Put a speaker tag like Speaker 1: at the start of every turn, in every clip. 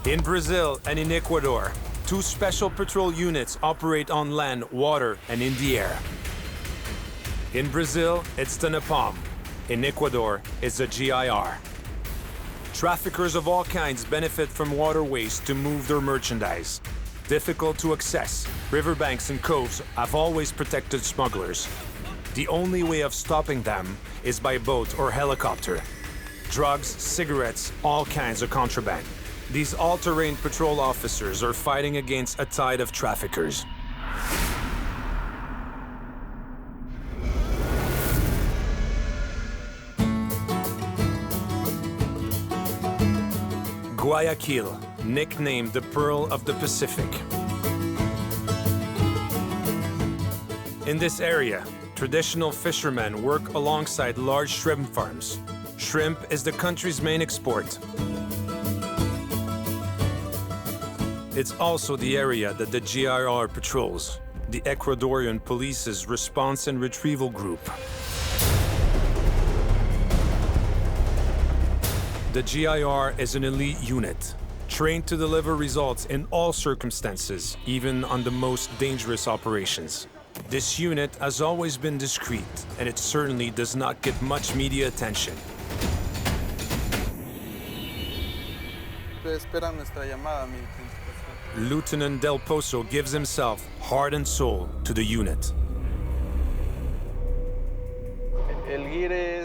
Speaker 1: In Brazil and in Ecuador, two special patrol units operate on land, water, and in the air. In Brazil, it's the NEPOM. In Ecuador, it's the GIR. Traffickers of all kinds benefit from waterways to move their merchandise. Difficult to access, riverbanks and coves have always protected smugglers. The only way of stopping them is by boat or helicopter. Drugs, cigarettes, all kinds of contraband. These all-terrain patrol officers are fighting against a tide of traffickers. Guayaquil, nicknamed the Pearl of the Pacific. In this area, traditional fishermen work alongside large shrimp farms. Shrimp is the country's main export. It's also the area that the GIR patrols, the Ecuadorian Police's response and retrieval group. The GIR is an elite unit, trained to deliver results in all circumstances, even on the most dangerous operations. This unit has always been discreet, and it certainly does not get much media attention. Lieutenant Del Pozo gives himself, heart and soul, to the unit.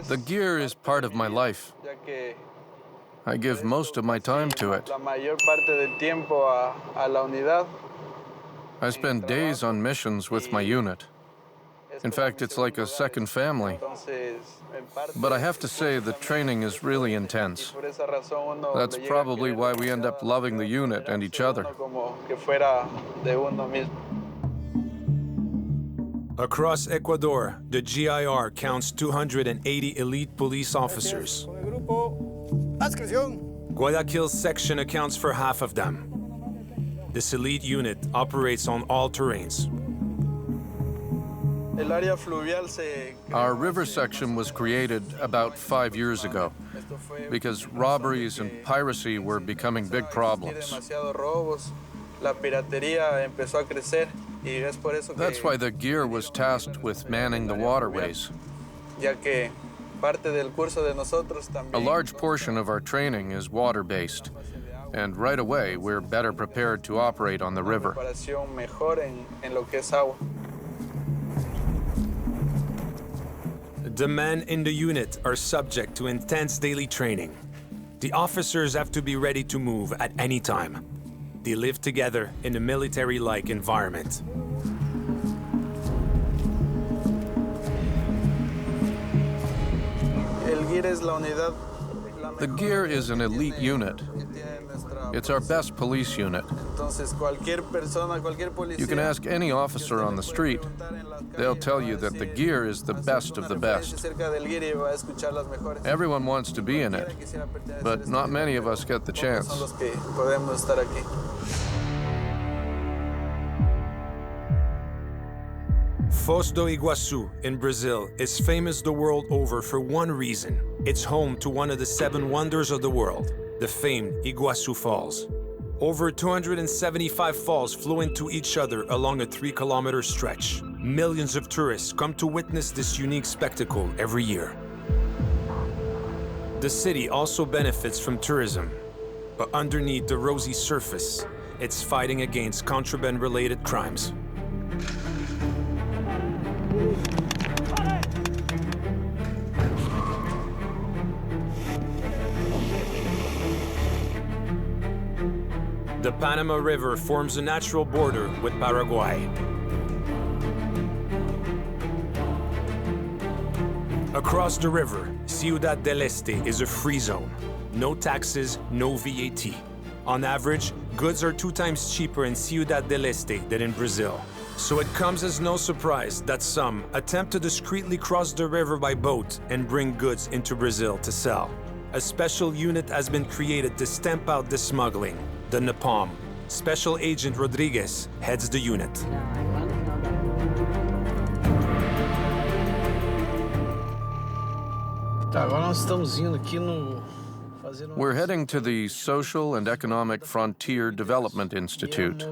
Speaker 2: The gear is part of my life. I give most of my time to it. I spend days on missions with my unit. In fact, it's like a second family. But I have to say the training is really intense. That's probably why we end up loving the unit and each other.
Speaker 1: Across Ecuador, the GIR counts 280 elite police officers. Guayaquil's section accounts for half of them. This elite unit operates on all terrains.
Speaker 2: Our river section was created about 5 years ago because robberies and piracy were becoming big problems. That's why the gear was tasked with manning the waterways. A large portion of our training is water-based, and right away we're better prepared to operate on the river.
Speaker 1: The men in the unit are subject to intense daily training. The officers have to be ready to move at any time. They live together in a military-like environment.
Speaker 2: The gear is an elite unit. It's our best police unit. You can ask any officer on the street. They'll tell you that the gear is the best of the best. Everyone wants to be in it, but not many of us get the chance.
Speaker 1: Foz do Iguaçu in Brazil is famous the world over for one reason. It's home to one of the 7 wonders of the world, the famed Iguazu Falls. Over 275 falls flow into each other along a 3-kilometer stretch. Millions of tourists come to witness this unique spectacle every year. The city also benefits from tourism, but underneath the rosy surface, it's fighting against contraband-related crimes. The Paraná River forms a natural border with Paraguay. Across the river, Ciudad del Este is a free zone. No taxes, no VAT. On average, goods are 2 times cheaper in Ciudad del Este than in Brazil. So it comes as no surprise that some attempt to discreetly cross the river by boat and bring goods into Brazil to sell. A special unit has been created to stamp out the smuggling, the NEPOM. Special Agent Rodriguez heads the unit.
Speaker 3: Tá, agora nós estamos indo aqui
Speaker 2: We're heading to the Social and Economic Frontier Development Institute.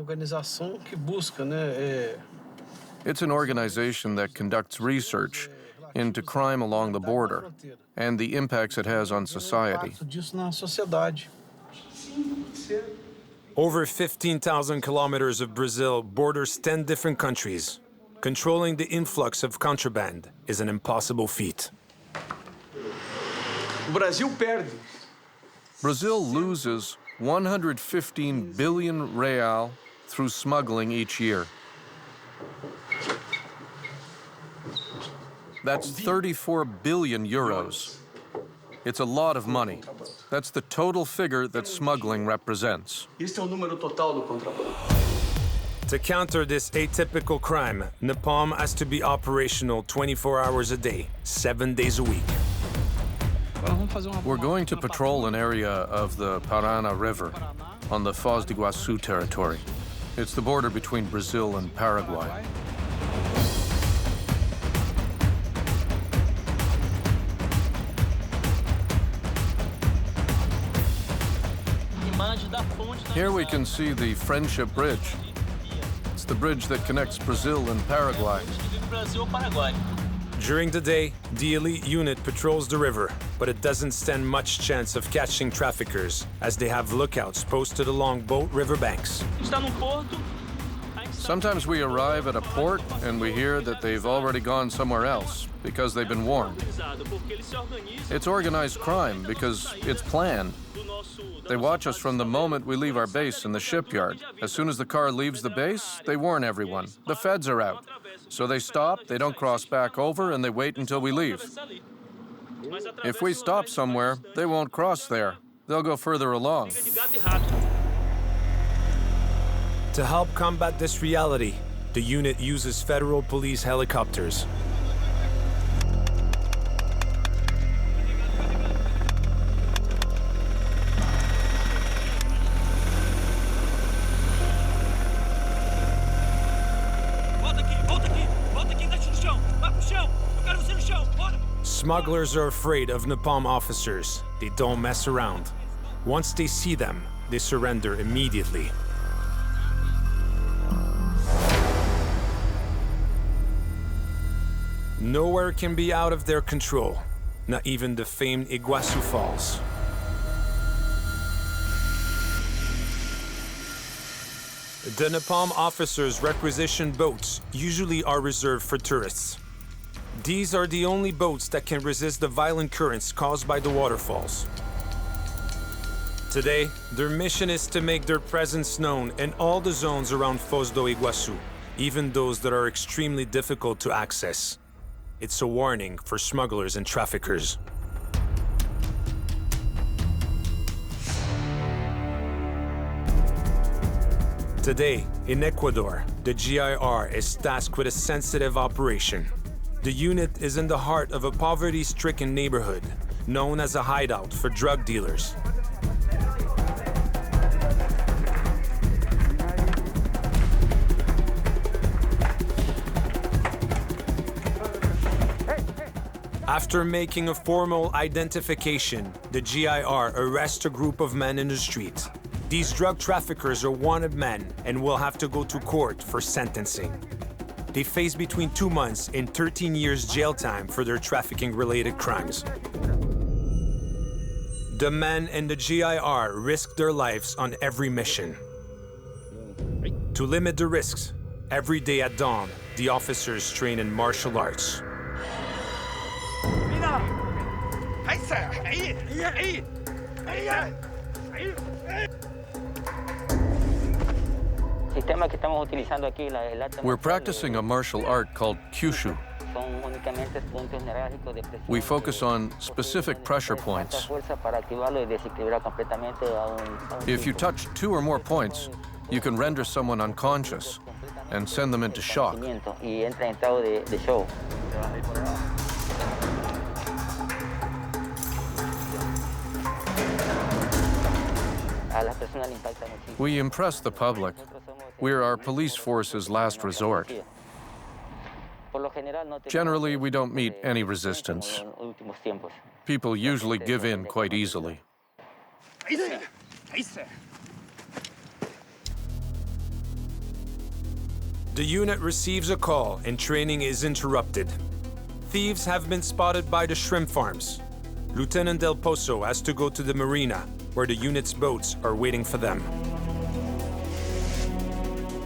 Speaker 2: It's an organization that conducts research into crime along the border and the impacts it has on society.
Speaker 1: Over 15,000 kilometers of Brazil borders 10 different countries. Controlling the influx of contraband is an impossible feat.
Speaker 2: Brazil loses 115 billion real through smuggling each year. That's 34 billion euros. It's a lot of money. That's the total figure that smuggling represents.
Speaker 1: To counter this atypical crime, NEPOM has to be operational 24 hours a day, 7 days a week.
Speaker 2: We're going to patrol an area of the Paraná River on the Foz do Iguaçu territory. It's the border between Brazil and Paraguay. Here we can see the Friendship Bridge. It's the bridge that connects Brazil and Paraguay.
Speaker 1: During the day, the elite unit patrols the river, but it doesn't stand much chance of catching traffickers, as they have lookouts posted along both riverbanks.
Speaker 2: Sometimes we arrive at a port and we hear that they've already gone somewhere else because they've been warned. It's organized crime because it's planned. They watch us from the moment we leave our base in the shipyard. As soon as the car leaves the base, they warn everyone. The feds are out. So they stop, they don't cross back over, and they wait until we leave. If we stop somewhere, they won't cross there. They'll go further along.
Speaker 1: To help combat this reality, the unit uses federal police helicopters. Smugglers are afraid of NEPOM officers. They don't mess around. Once they see them, they surrender immediately. Nowhere can be out of their control, not even the famed Iguazu Falls. The NEPOM officers' requisition boats usually are reserved for tourists. These are the only boats that can resist the violent currents caused by the waterfalls. Today, their mission is to make their presence known in all the zones around Foz do Iguaçu, even those that are extremely difficult to access. It's a warning for smugglers and traffickers. Today, in Ecuador, the GIR is tasked with a sensitive operation. The unit is in the heart of a poverty-stricken neighborhood, known as a hideout for drug dealers. After making a formal identification, the GIR arrests a group of men in the street. These drug traffickers are wanted men and will have to go to court for sentencing. They face between 2 months and 13 years jail time for their trafficking-related crimes. The men in the GIR risk their lives on every mission. To limit the risks, every day at dawn, the officers train in martial arts.
Speaker 2: We're practicing a martial art called kyushu. We focus on specific pressure points. If you touch 2 or more points, you can render someone unconscious and send them into shock. We impress the public. We're our police force's last resort. Generally, we don't meet any resistance. People usually give in quite easily.
Speaker 1: The unit receives a call and training is interrupted. Thieves have been spotted by the shrimp farms. Lieutenant Del Pozo has to go to the marina, where the unit's boats are waiting for them.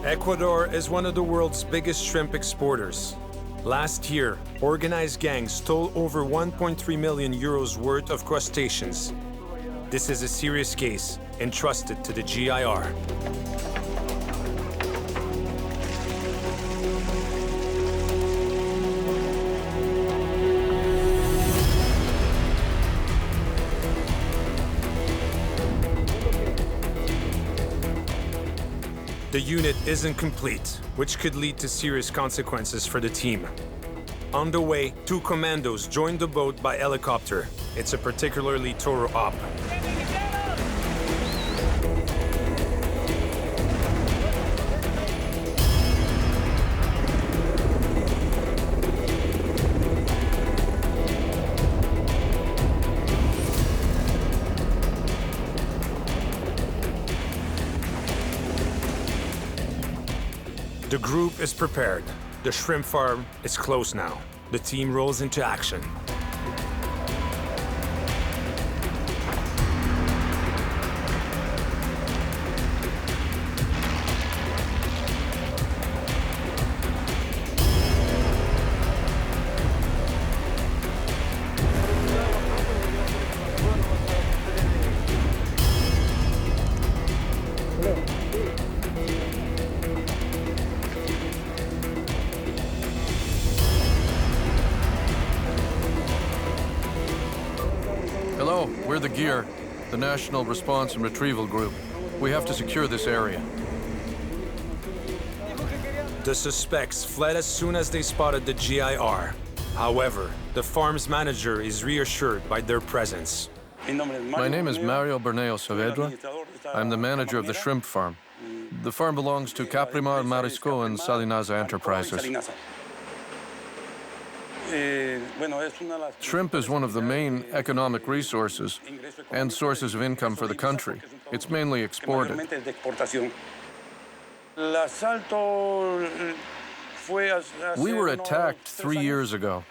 Speaker 1: Ecuador is one of the world's biggest shrimp exporters. Last year, organized gangs stole over 1.3 million euros worth of crustaceans. This is a serious case entrusted to the GIR. The unit isn't complete, which could lead to serious consequences for the team. On the way, 2 commandos joined the boat by helicopter. It's a particularly thorough op. The group is prepared. The shrimp farm is close now. The team rolls into action.
Speaker 2: Hello, we're the GEAR, the National Response and Retrieval Group. We have to secure this area.
Speaker 1: The suspects fled as soon as they spotted the GIR. However, the farm's manager is reassured by their presence.
Speaker 2: My name is Mario Berneo Saavedra. I'm the manager of the shrimp farm. The farm belongs to Caprimar Marisco and Salinaza Enterprises. Shrimp is one of the main economic resources and sources of income for the country. It's mainly exported. We were attacked 3 years ago.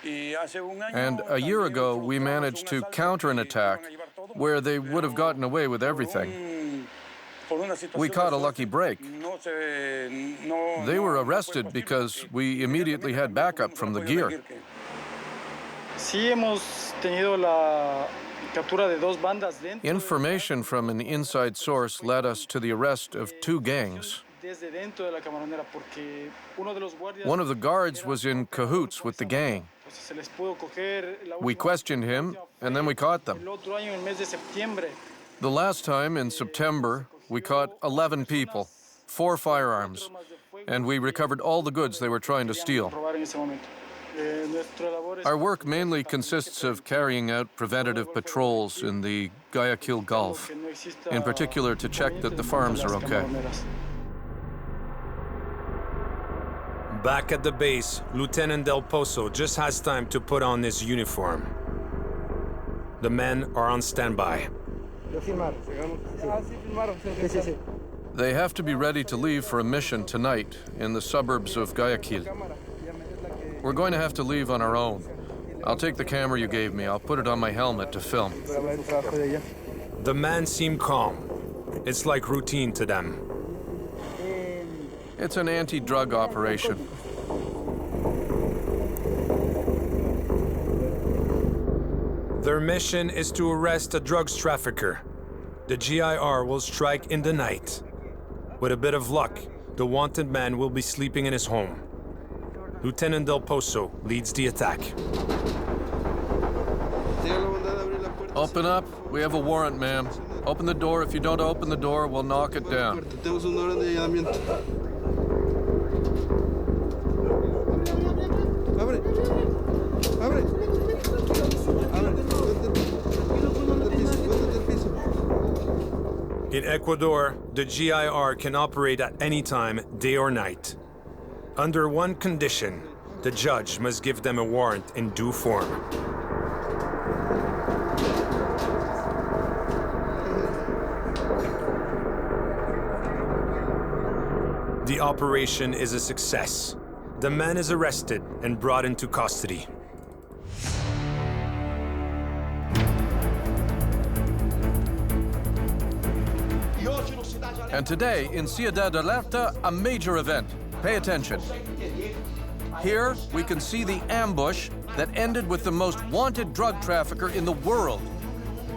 Speaker 2: And a year ago, we managed to counter an attack where they would have gotten away with everything. We caught a lucky break. They were arrested because we immediately had backup from the GEAR. Information from an inside source led us to the arrest of 2 gangs. One of the guards was in cahoots with the gang. We questioned him, and then we caught them. The last time, in September, we caught 11 people, 4 firearms, and we recovered all the goods they were trying to steal. Our work mainly consists of carrying out preventative patrols in the Guayaquil Gulf, in particular to check that the farms are okay.
Speaker 1: Back at the base, Lieutenant Del Pozo just has time to put on his uniform. The men are on standby.
Speaker 2: They have to be ready to leave for a mission tonight in the suburbs of Guayaquil. We're going to have to leave on our own. I'll take the camera you gave me. I'll put it on my helmet to film.
Speaker 1: The men seem calm. It's like routine to them.
Speaker 2: It's an anti-drug operation.
Speaker 1: Their mission is to arrest a drugs trafficker. The GIR will strike in the night. With a bit of luck, the wanted man will be sleeping in his home. Lieutenant Del Pozo leads the attack.
Speaker 2: Open up. We have a warrant, ma'am. Open the door. If you don't open the door, we'll knock it down.
Speaker 1: In Ecuador, the GIR can operate at any time, day or night. Under one condition, the judge must give them a warrant in due form. The operation is a success. The man is arrested and brought into custody.
Speaker 2: And today, in Ciudad Alerta, a major event. Pay attention. Here, we can see the ambush that ended with the most wanted drug trafficker in the world,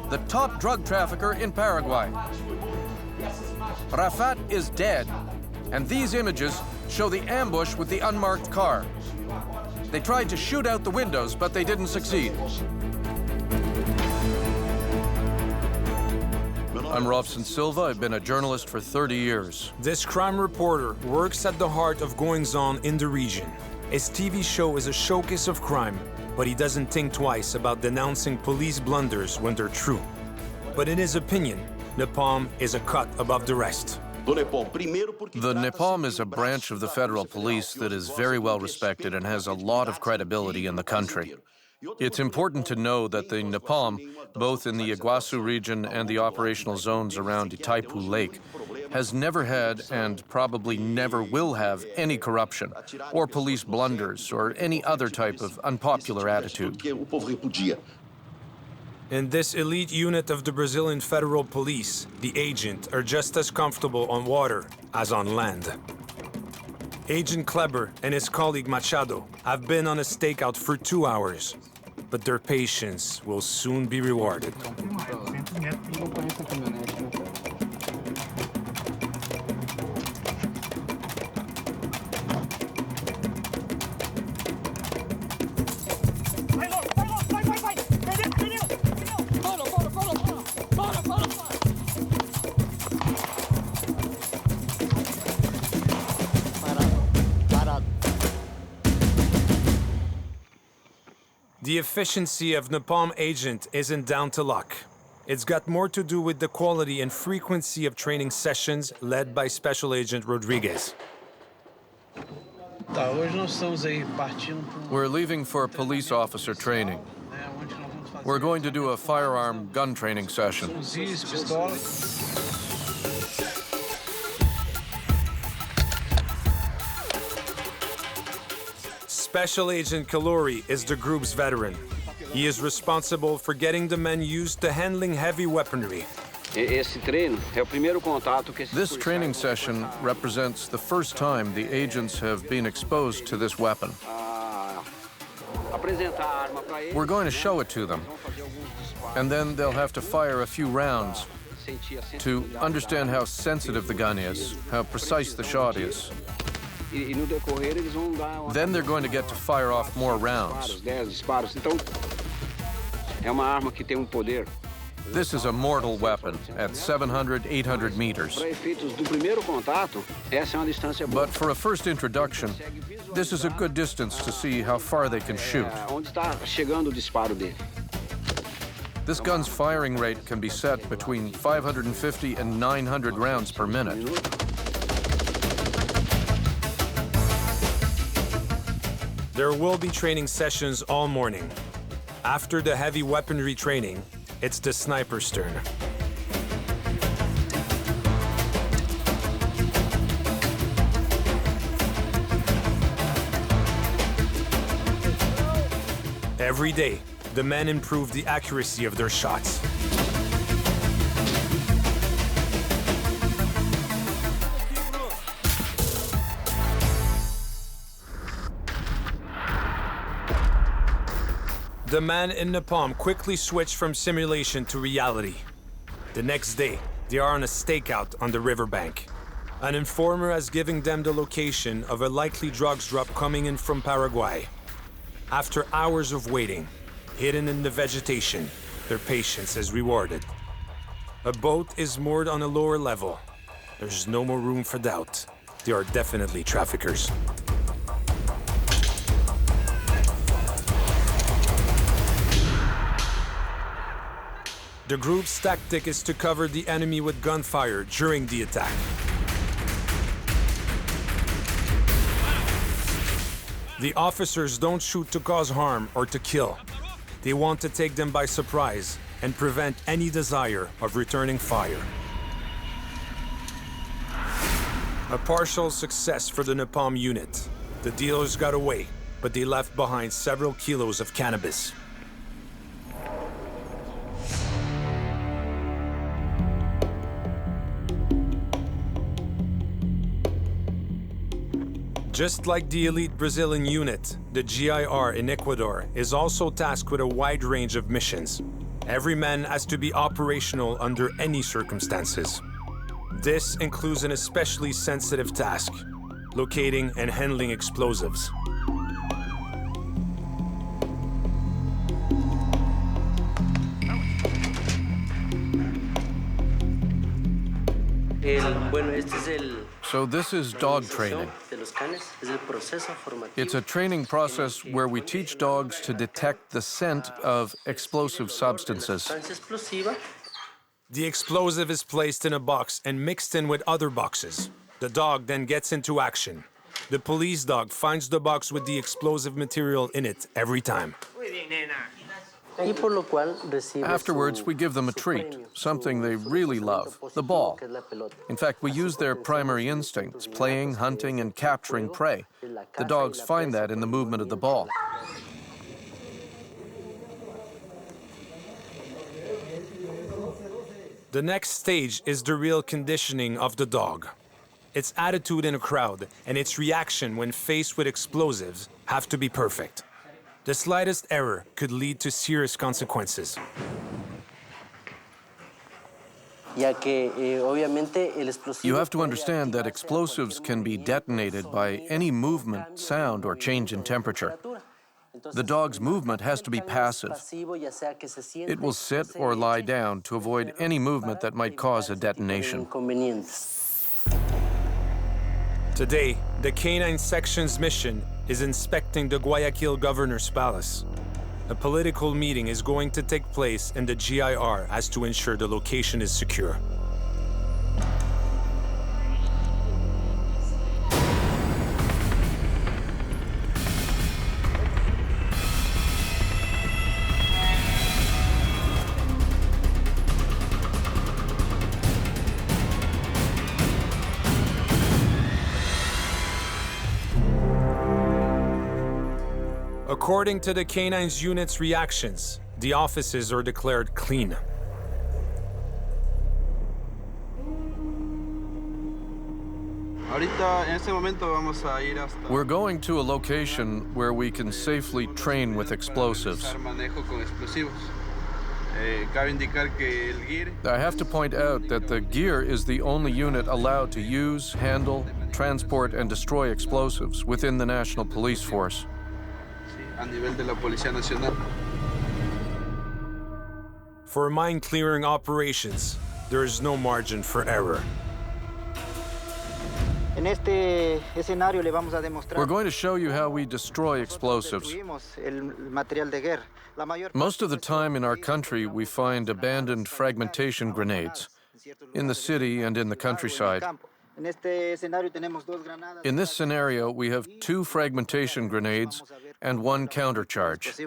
Speaker 2: the top drug trafficker in Paraguay. Rafat is dead, and these images show the ambush with the unmarked car. They tried to shoot out the windows, but they didn't succeed. I'm Robson Silva. I've been a journalist for 30 years.
Speaker 1: This crime reporter works at the heart of goings-on in the region. His TV show is a showcase of crime, but he doesn't think twice about denouncing police blunders when they're true. But in his opinion, NEPOM is a cut above the rest.
Speaker 2: The NEPOM is a branch of the federal police that is very well respected and has a lot of credibility in the country. It's important to know that the NEPOM, both in the Iguaçu region and the operational zones around Itaipu Lake, has never had and probably never will have any corruption or police blunders or any other type of unpopular attitude.
Speaker 1: In this elite unit of the Brazilian Federal Police, the agents are just as comfortable on water as on land. Agent Kleber and his colleague Machado have been on a stakeout for 2 hours, but their patience will soon be rewarded. The efficiency of NEPOM agent isn't down to luck. It's got more to do with the quality and frequency of training sessions led by Special Agent Rodriguez.
Speaker 2: We're leaving for police officer training. We're going to do a firearm gun training session.
Speaker 1: Special Agent Kalori is the group's veteran. He is responsible for getting the men used to handling heavy weaponry.
Speaker 2: This training session represents the first time the agents have been exposed to this weapon. We're going to show it to them, and then they'll have to fire a few rounds to understand how sensitive the gun is, how precise the shot is. Then they're going to get to fire off more rounds. This is a mortal weapon at 700, 800 meters. But for a first introduction, this is a good distance to see how far they can shoot. This gun's firing rate can be set between 550 and 900 rounds per minute.
Speaker 1: There will be training sessions all morning. After the heavy weaponry training, it's the sniper's turn. Every day, the men improve the accuracy of their shots. The men in NEPOM quickly switch from simulation to reality. The next day, they are on a stakeout on the riverbank. An informer has given them the location of a likely drugs drop coming in from Paraguay. After hours of waiting, hidden in the vegetation, their patience is rewarded. A boat is moored on a lower level. There's no more room for doubt. They are definitely traffickers. The group's tactic is to cover the enemy with gunfire during the attack. The officers don't shoot to cause harm or to kill. They want to take them by surprise and prevent any desire of returning fire. A partial success for the NEPOM unit. The dealers got away, but they left behind several kilos of cannabis. Just like the elite Brazilian unit, the GIR in Ecuador is also tasked with a wide range of missions. Every man has to be operational under any circumstances. This includes an especially sensitive task: locating and handling explosives.
Speaker 2: So this is dog training. It's a training process where we teach dogs to detect the scent of explosive substances.
Speaker 1: The explosive is placed in a box and mixed in with other boxes. The dog then gets into action. The police dog finds the box with the explosive material in it every time.
Speaker 2: Afterwards, we give them a treat, something they really love, the ball. In fact, we use their primary instincts, playing, hunting, and capturing prey. The dogs find that in the movement of the ball.
Speaker 1: The next stage is the real conditioning of the dog. Its attitude in a crowd and its reaction when faced with explosives have to be perfect. The slightest error could lead to serious consequences.
Speaker 2: You have to understand that explosives can be detonated by any movement, sound, or change in temperature. The dog's movement has to be passive. It will sit or lie down to avoid any movement that might cause a detonation.
Speaker 1: Today, the Canine Section's mission is inspecting the Guayaquil governor's palace. A political meeting is going to take place in the GIR as to ensure the location is secure. According to the Canines unit's reactions, the offices are declared clean.
Speaker 2: We're going to a location where we can safely train with explosives. I have to point out that the gear is the only unit allowed to use, handle, transport, and destroy explosives within the National Police Force.
Speaker 1: For mine-clearing operations, there is no margin for error.
Speaker 2: We're going to show you how we destroy explosives. Most of the time in our country, we find abandoned fragmentation grenades in the city and in the countryside. In this scenario, we have 2 fragmentation grenades and 1 countercharge.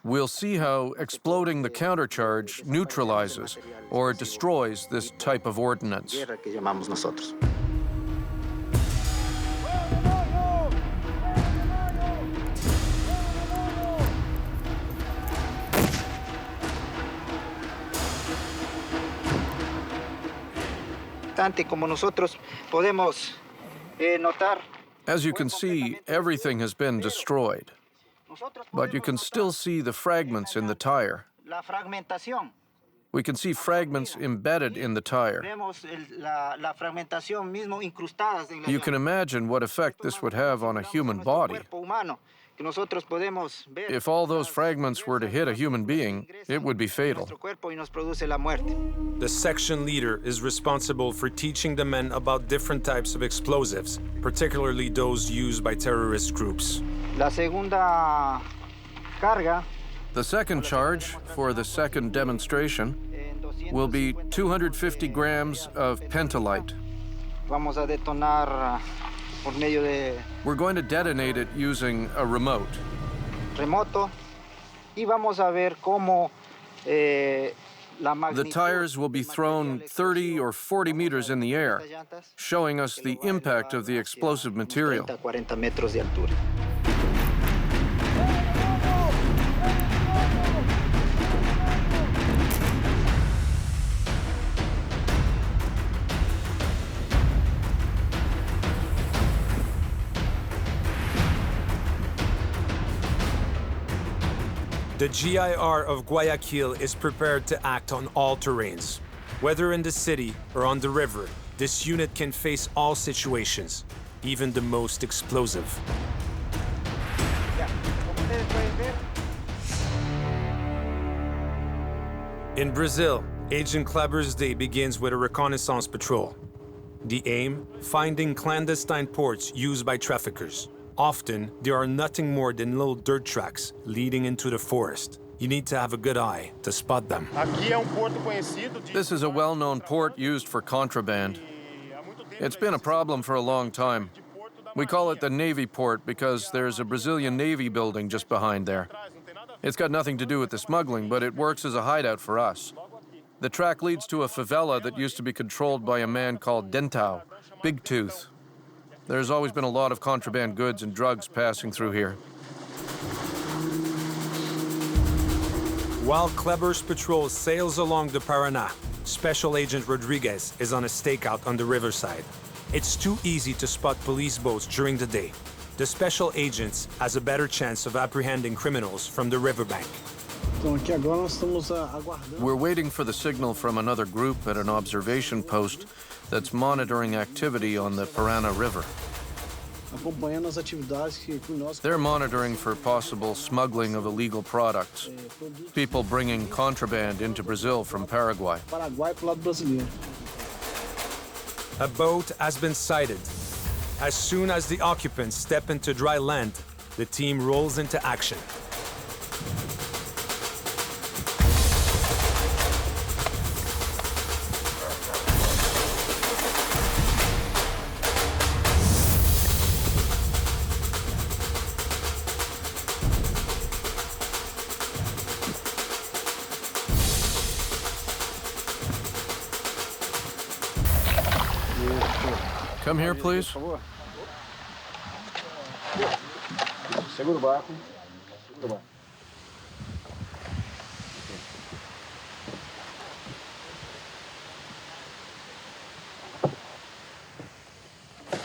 Speaker 2: We'll see how exploding the countercharge neutralizes or destroys this type of ordnance. As you can see, everything has been destroyed, but you can still see the fragments in the tire. We can see fragments embedded in the tire. You can imagine what effect this would have on a human body. If all those fragments were to hit a human being, it would be fatal.
Speaker 1: The section leader is responsible for teaching the men about different types of explosives, particularly those used by terrorist groups.
Speaker 2: The second charge for the second demonstration will be 250 grams of pentalite. We're going to detonate it using a remote. The tires will be thrown 30 or 40 meters in the air, showing us the impact of the explosive material.
Speaker 1: The GIR of Guayaquil is prepared to act on all terrains. Whether in the city or on the river, this unit can face all situations, even the most explosive. In Brazil, Agent Kleber's day begins with a reconnaissance patrol. The aim? Finding clandestine ports used by traffickers. Often, there are nothing more than little dirt tracks leading into the forest. You need to have a good eye to spot them.
Speaker 2: This is a well-known port used for contraband. It's been a problem for a long time. We call it the Navy Port because there's a Brazilian Navy building just behind there. It's got nothing to do with the smuggling, but it works as a hideout for us. The track leads to a favela that used to be controlled by a man called Dentau, Big Tooth. There's always been a lot of contraband goods and drugs passing through here.
Speaker 1: While Kleber's patrol sails along the Paraná, Special Agent Rodriguez is on a stakeout on the riverside. It's too easy to spot police boats during the day. The Special Agent has a better chance of apprehending criminals from the riverbank.
Speaker 2: We're waiting for the signal from another group at an observation post that's monitoring activity on the Paraná River. They're monitoring for possible smuggling of illegal products, people bringing contraband into Brazil from Paraguay.
Speaker 1: A boat has been sighted. As soon as the occupants step into dry land, the team rolls into action.
Speaker 2: Come here, please.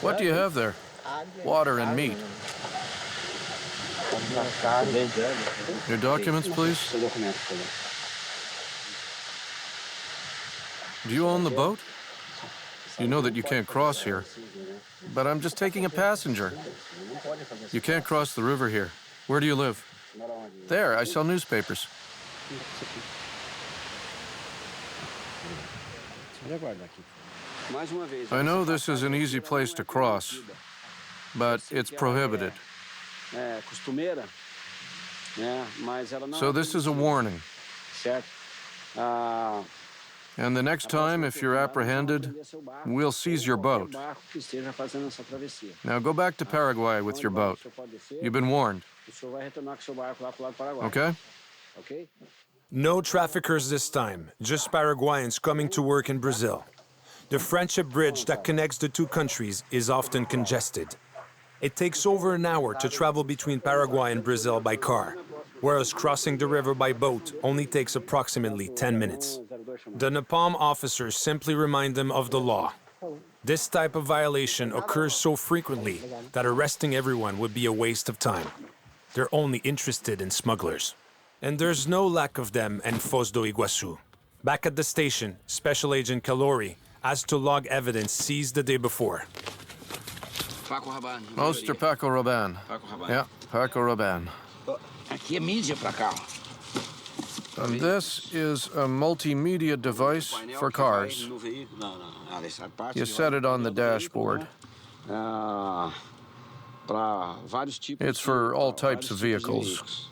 Speaker 2: What do you have there? Water and meat. Your documents, please. Do you own the boat? You know that you can't cross here. But I'm just taking a passenger. You can't cross the river here. Where do you live? There, I sell newspapers. I know this is an easy place to cross, but it's prohibited. So this is a warning. And the next time, if you're apprehended, we'll seize your boat. Now go back to Paraguay with your boat. You've been warned. Okay?
Speaker 1: No traffickers this time, just Paraguayans coming to work in Brazil. The friendship bridge that connects the two countries is often congested. It takes over an hour to travel between Paraguay and Brazil by car, whereas crossing the river by boat only takes approximately 10 minutes. The NEPOM officers simply remind them of the law. This type of violation occurs so frequently that arresting everyone would be a waste of time. They're only interested in smugglers. And there's no lack of them in Foz do Iguaçu. Back at the station, Special Agent Calori has to log evidence seized the day before.
Speaker 2: Mr. Paco Rabanne. Yeah, Paco Rabanne.
Speaker 3: Aqui é mídia pra carro.
Speaker 2: And this is a multimedia device for cars. You set it on the dashboard. It's for all types of vehicles.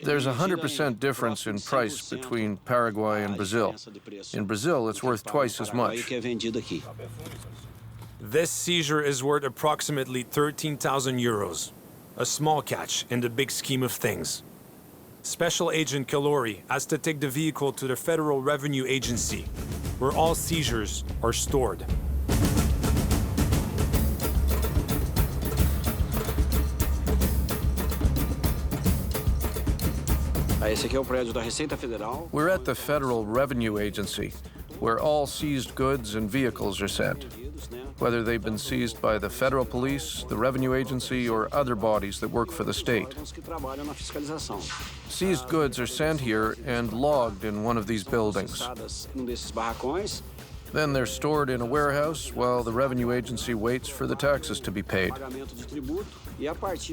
Speaker 2: There's a 100% difference in price between Paraguay and Brazil. In Brazil, it's worth twice as much.
Speaker 1: This seizure is worth approximately 13,000 euros. A small catch in the big scheme of things. Special Agent Kilori has to take the vehicle to the Federal Revenue Agency, where all seizures are stored.
Speaker 2: We're at the Federal Revenue Agency, where all seized goods and vehicles are sent, whether they've been seized by the federal police, the revenue agency, or other bodies that work for the state. Seized goods are sent here and logged in one of these buildings. Then they're stored in a warehouse while the revenue agency waits for the taxes to be paid.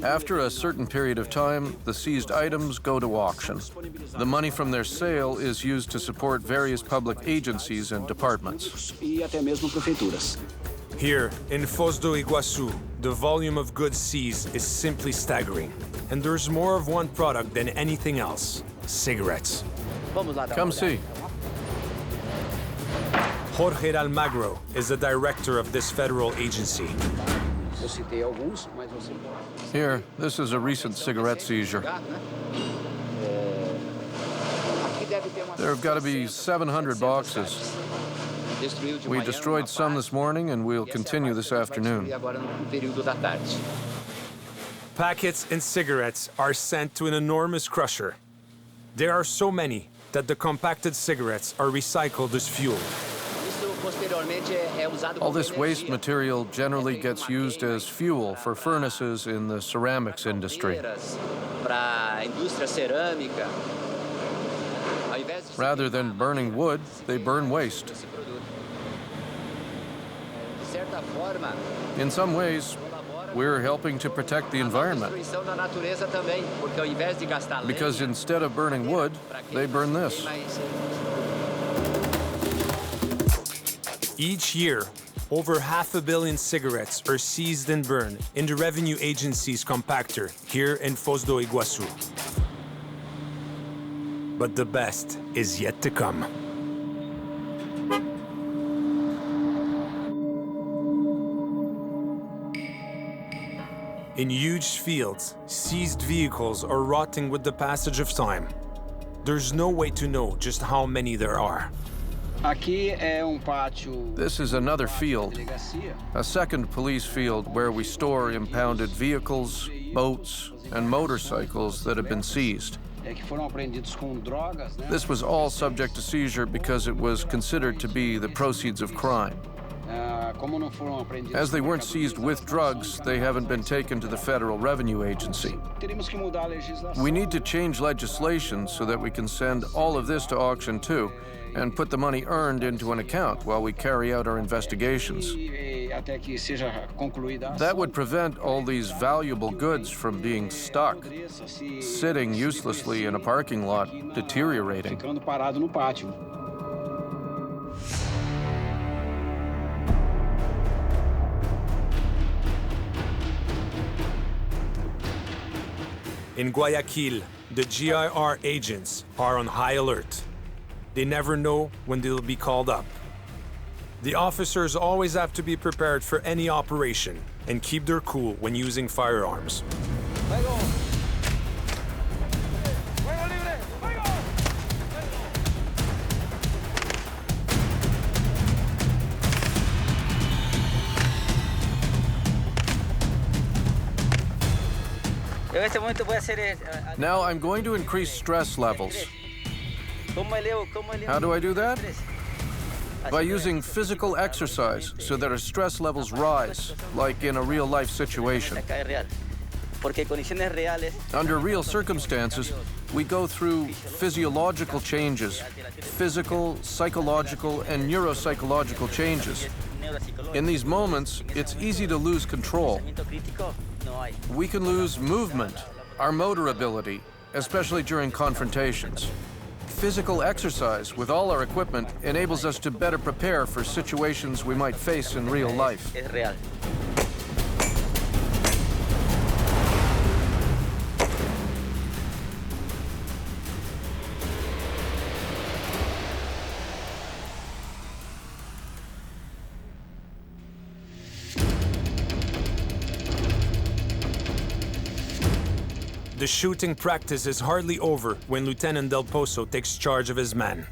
Speaker 2: After a certain period of time, the seized items go to auction. The money from their sale is used to support various public agencies and departments.
Speaker 1: Here, in Foz do Iguaçu, the volume of goods seized is simply staggering. And there's more of one product than anything else: cigarettes.
Speaker 2: Come see.
Speaker 1: Jorge Almagro is the director of this federal agency.
Speaker 2: Here, this is a recent cigarette seizure. There have got to be 700 boxes. We destroyed some this morning, and we'll continue this afternoon.
Speaker 1: Packets and cigarettes are sent to an enormous crusher. There are so many that the compacted cigarettes are recycled as fuel.
Speaker 2: All this waste material generally gets used as fuel for furnaces in the ceramics industry. Rather than burning wood, they burn waste. In some ways, we're helping to protect the environment. Because instead of burning wood, they burn this.
Speaker 1: Each year, over 500 million cigarettes are seized and burned in the revenue agency's compactor here in Foz do Iguaçu. But the best is yet to come. In huge fields, seized vehicles are rotting with the passage of time. There's no way to know just how many there are.
Speaker 2: This is another field, a second police field where we store impounded vehicles, boats, and motorcycles that have been seized. This was all subject to seizure because it was considered to be the proceeds of crime. As they weren't seized with drugs, they haven't been taken to the Federal Revenue Agency. We need to change legislation so that we can send all of this to auction too, and put the money earned into an account while we carry out our investigations. That would prevent all these valuable goods from being stuck, sitting uselessly in a parking lot, deteriorating.
Speaker 1: In Guayaquil, the GIR agents are on high alert. They never know when they'll be called up. The officers always have to be prepared for any operation and keep their cool when using firearms.
Speaker 2: Now I'm going to increase stress levels. How do I do that? By using physical exercise so that our stress levels rise, like in a real-life situation. Under real circumstances, we go through physiological changes, physical, psychological, and neuropsychological changes. In these moments, it's easy to lose control. We can lose movement, our motor ability, especially during confrontations. Physical exercise with all our equipment enables us to better prepare for situations we might face in real life.
Speaker 1: The The shooting practice is hardly over when Lieutenant Del Pozo takes charge of his men.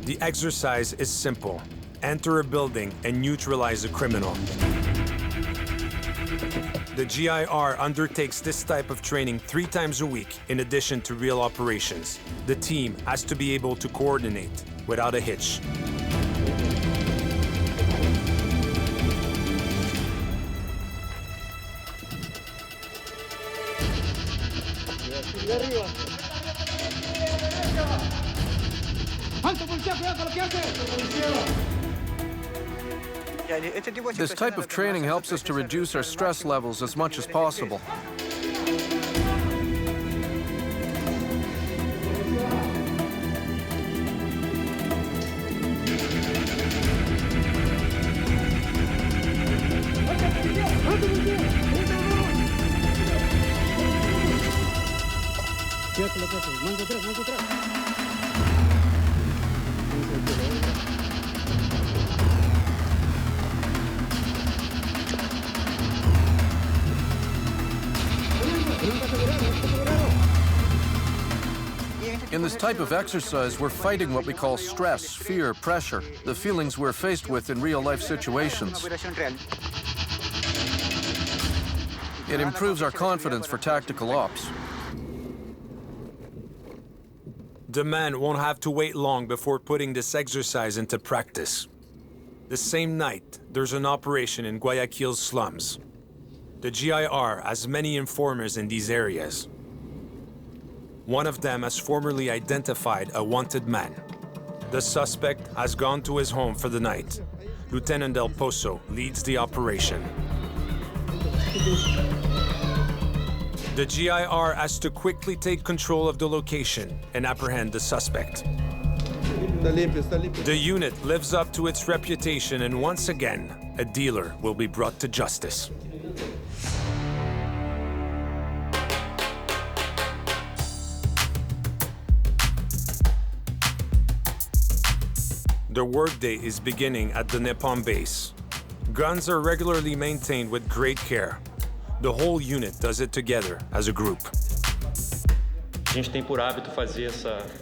Speaker 1: The exercise is simple. Enter a building and neutralize a criminal. The GIR undertakes this type of training 3 times a week in addition to real operations. The team has to be able to coordinate without a hitch.
Speaker 2: This type of training helps us to reduce our stress levels as much as possible. In this type of exercise, we're fighting what we call stress, fear, pressure, the feelings we're faced with in real-life situations. It improves our confidence for tactical ops.
Speaker 1: The men won't have to wait long before putting this exercise into practice. The same night, there's an operation in Guayaquil's slums. The GIR has many informers in these areas. One of them has formerly identified a wanted man. The suspect has gone to his home for the night. Lieutenant Del Pozo leads the operation. The GIR has to quickly take control of the location and apprehend the suspect. The unit lives up to its reputation, and once again, a dealer will be brought to justice. The workday is beginning at the NEPOM base. Guns are regularly maintained with great care. The whole unit does it together as a group.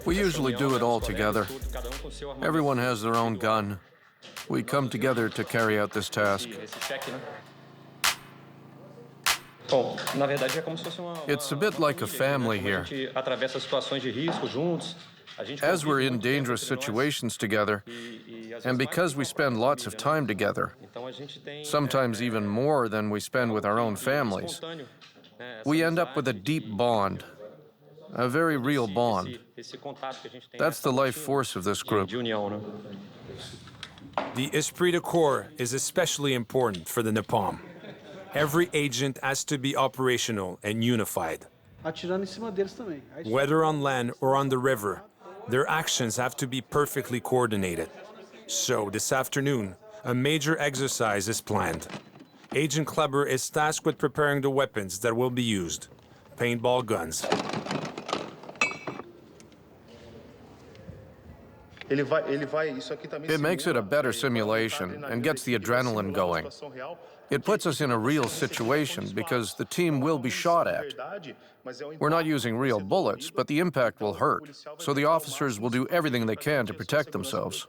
Speaker 2: We usually do it all together. Everyone has their own gun. We come together to carry out this task. It's a bit like a family here. As we're in dangerous situations together, and because we spend lots of time together, sometimes even more than we spend with our own families, we end up with a deep bond, a very real bond. That's the life force of this group.
Speaker 1: The esprit de corps is especially important for the NEPOM. Every agent has to be operational and unified. Whether on land or on the river, their actions have to be perfectly coordinated. So this afternoon, a major exercise is planned. Agent Kleber is tasked with preparing the weapons that will be used. Paintball guns.
Speaker 2: It makes it a better simulation and gets the adrenaline going. It puts us in a real situation because the team will be shot at. We're not using real bullets, but the impact will hurt, so the officers will do everything they can to protect themselves.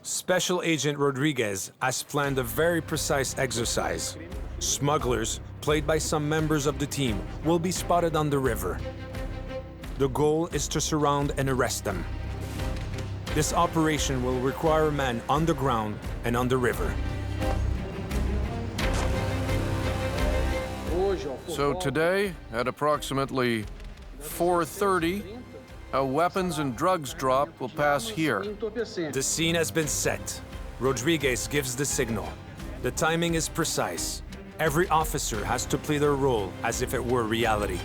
Speaker 1: Special Agent Rodriguez has planned a very precise exercise. Smugglers, played by some members of the team, will be spotted on the river. The goal is to surround and arrest them. This operation will require men on the ground and on the river.
Speaker 2: So today, at approximately 4:30, a weapons and drugs drop will pass here.
Speaker 1: The scene has been set. Rodriguez gives the signal. The timing is precise. Every officer has to play their role as if it were reality.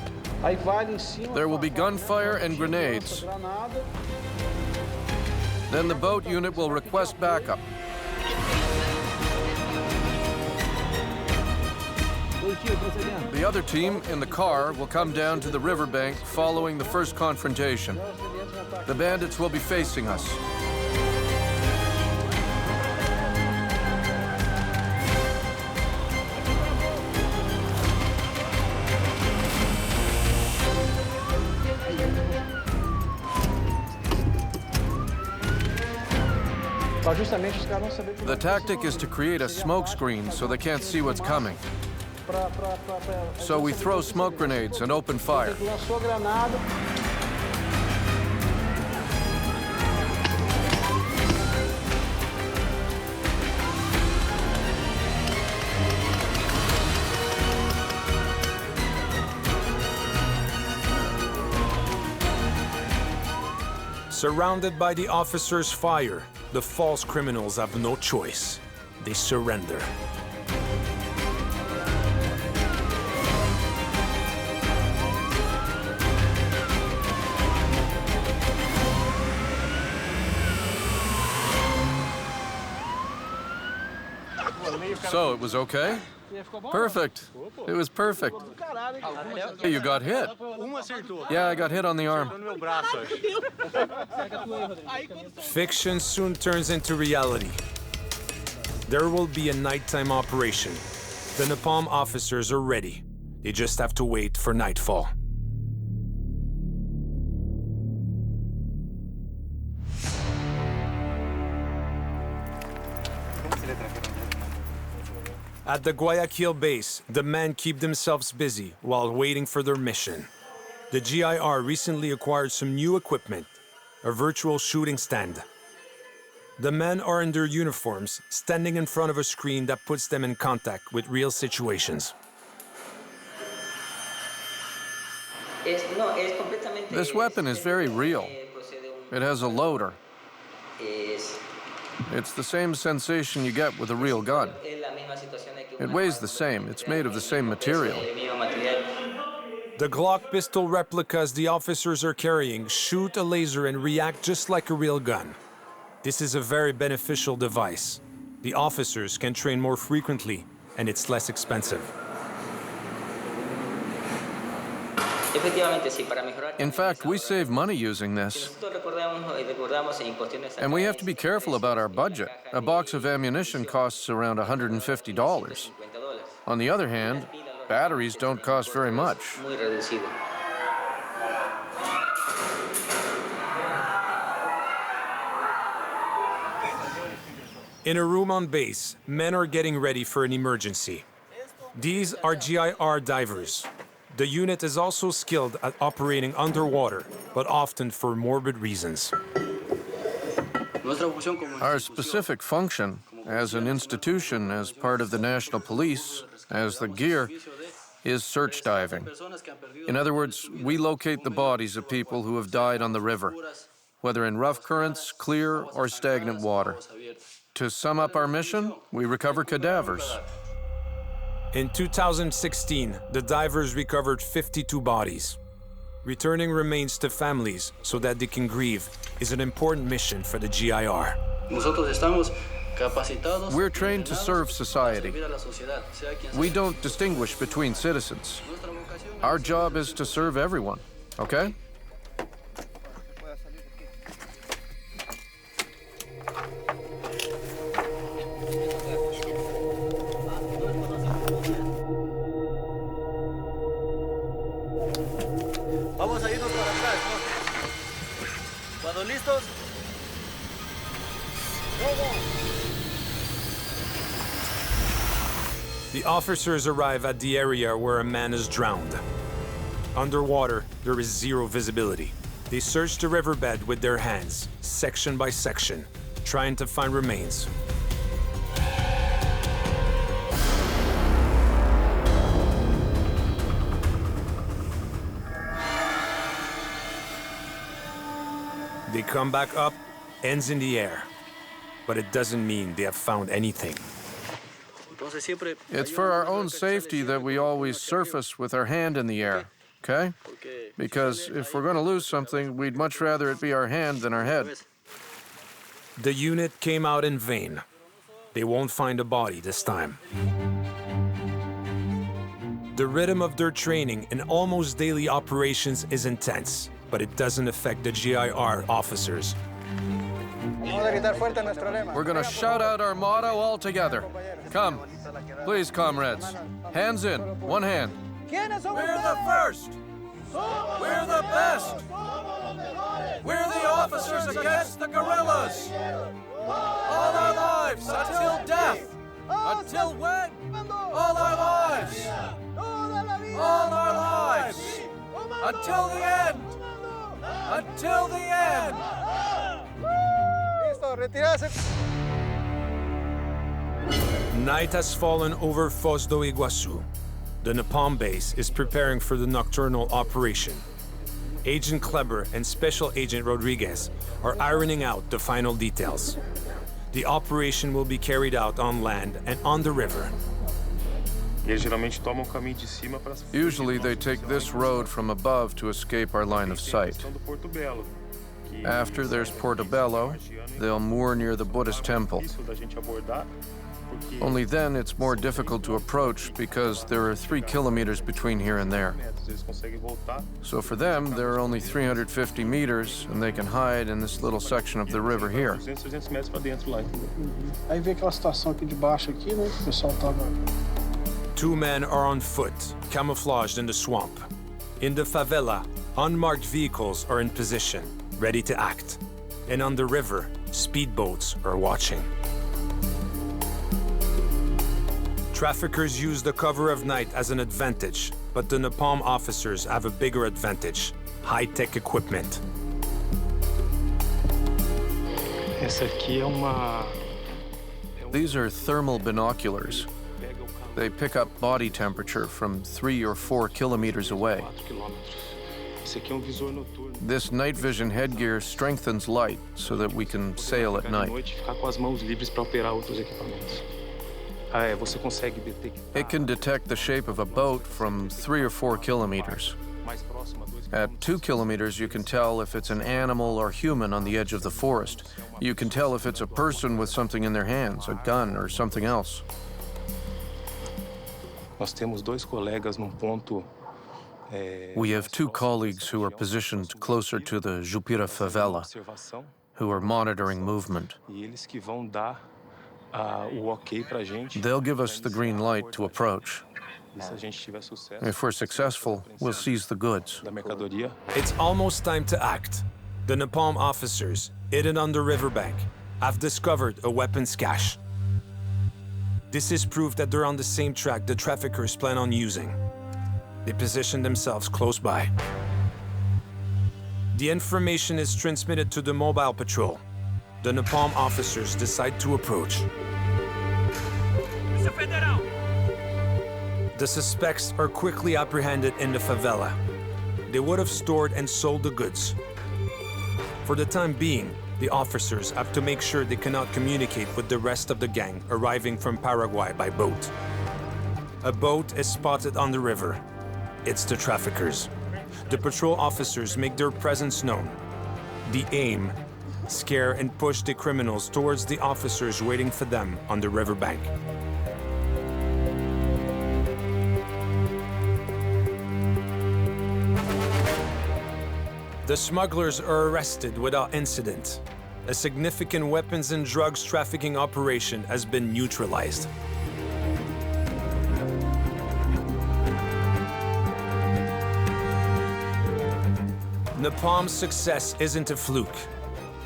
Speaker 2: There will be gunfire and grenades. Then the boat unit will request backup. The other team in the car will come down to the riverbank following the first confrontation. The bandits will be facing us. The tactic is to create a smoke screen so they can't see what's coming. So we throw smoke grenades and open fire.
Speaker 1: Surrounded by the officers' fire, the false criminals have no choice. They surrender.
Speaker 2: So, it was okay? Perfect. It was perfect. Hey, you got hit. Yeah, I got hit on the arm.
Speaker 1: Fiction soon turns into reality. There will be a nighttime operation. The NEPOM officers are ready. They just have to wait for nightfall. At the Guayaquil base, the men keep themselves busy while waiting for their mission. The GIR recently acquired some new equipment, a virtual shooting stand. The men are in their uniforms, standing in front of a screen that puts them in contact with real situations.
Speaker 2: This weapon is very real. It has a loader. It's the same sensation you get with a real gun. It weighs the same. It's made of the same material.
Speaker 1: The Glock pistol replicas the officers are carrying shoot a laser and react just like a real gun. This is a very beneficial device. The officers can train more frequently, and it's less expensive.
Speaker 2: In fact, we save money using this. And we have to be careful about our budget. A box of ammunition costs around $150. On the other hand, batteries don't cost very much.
Speaker 1: In a room on base, men are getting ready for an emergency. These are GIR divers. The unit is also skilled at operating underwater, but often for morbid reasons.
Speaker 2: Our specific function, as an institution, as part of the national police, as the gear, is search diving. In other words, we locate the bodies of people who have died on the river, whether in rough currents, clear, or stagnant water. To sum up our mission, we recover cadavers.
Speaker 1: In 2016, the divers recovered 52 bodies. Returning remains to families so that they can grieve is an important mission for the GIR.
Speaker 2: We're trained to serve society. We don't distinguish between citizens. Our job is to serve everyone, okay?
Speaker 4: Vamos a irnos para atrás, ¿no? Cuando listos.
Speaker 1: The officers arrive at the area where a man is drowned. Underwater, there is zero visibility. They search the riverbed with their hands, section by section, trying to find remains. They come back up, ends in the air. But it doesn't mean they have found anything.
Speaker 2: It's for our own safety that we always surface with our hand in the air, okay? Because if we're going to lose something, we'd much rather it be our hand than our head.
Speaker 1: The unit came out in vain. They won't find a body this time. The rhythm of their training and almost daily operations is intense, but it doesn't affect the GIR officers.
Speaker 2: We're gonna shout out our motto all together. Come. Please, comrades. Hands in. One hand. We're the first. We're the best. We're the officers against the guerrillas. All our lives, until death! Until when? All our lives! All our lives! Until the end! Until the end!
Speaker 4: Listo, retirarse.
Speaker 1: Night has fallen over Foz do Iguaçu. The NEPOM base is preparing for the nocturnal operation. Agent Kleber and Special Agent Rodriguez are ironing out the final details. The operation will be carried out on land and on the river.
Speaker 2: Usually they take this road from above to escape our line of sight. After there's Portobello, they'll moor near the Buddhist temple. Only then it's more difficult to approach because there are 3 kilometers between here and there. So for them, there are only 350 meters, and they can hide in this little section of the river here.
Speaker 5: Aí vê aquela situação aqui de baixo aqui, né? O pessoal tava.
Speaker 1: 2 men are on foot, camouflaged in the swamp. In the favela, unmarked vehicles are in position, ready to act. And on the river, speedboats are watching. Traffickers use the cover of night as an advantage, but the NEPOM officers have a bigger advantage: high-tech equipment.
Speaker 2: These are thermal binoculars. They pick up body temperature from 3 or 4 kilometers away. This night vision headgear strengthens light so that we can sail at night. It can detect the shape of a boat from 3 or 4 kilometers. At 2 kilometers, you can tell if it's an animal or human on the edge of the forest. You can tell if it's a person with something in their hands, a gun or something else. We have 2 colleagues who are positioned closer to the Jupira favela, who are monitoring movement. They'll give us the green light to approach. If we're successful, we'll seize the goods.
Speaker 1: It's almost time to act. The NEPOM officers, hidden on the riverbank, have discovered a weapons cache. This is proof that they're on the same track the traffickers plan on using. They position themselves close by. The information is transmitted to the mobile patrol. The NEPOM officers decide to approach. The suspects are quickly apprehended in the favela. They would have stored and sold the goods. For the time being, the officers have to make sure they cannot communicate with the rest of the gang arriving from Paraguay by boat. A boat is spotted on the river. It's the traffickers. The patrol officers make their presence known. The aim: scare and push the criminals towards the officers waiting for them on the riverbank. The smugglers are arrested without incident. A significant weapons and drugs trafficking operation has been neutralized. NEPOM's success isn't a fluke.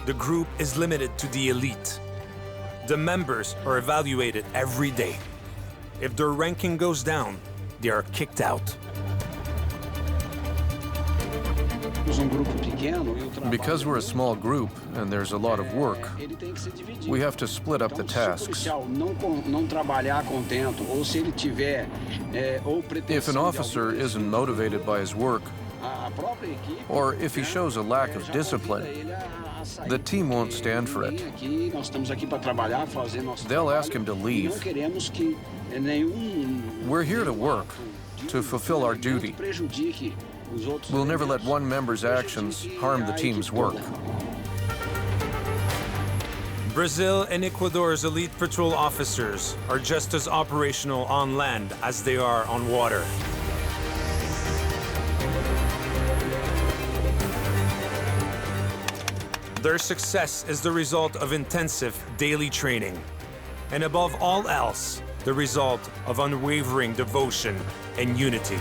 Speaker 1: The group is limited to the elite. The members are evaluated every day. If their ranking goes down, they are kicked out.
Speaker 2: Because we're a small group and there's a lot of work, we have to split up the tasks. If an officer isn't motivated by his work, or if he shows a lack of discipline, the team won't stand for it. They'll ask him to leave. We're here to work, to fulfill our duty. We'll never let one member's actions harm the team's work.
Speaker 1: Brazil and Ecuador's elite patrol officers are just as operational on land as they are on water. Their success is the result of intensive daily training, and above all else, the result of unwavering devotion and unity.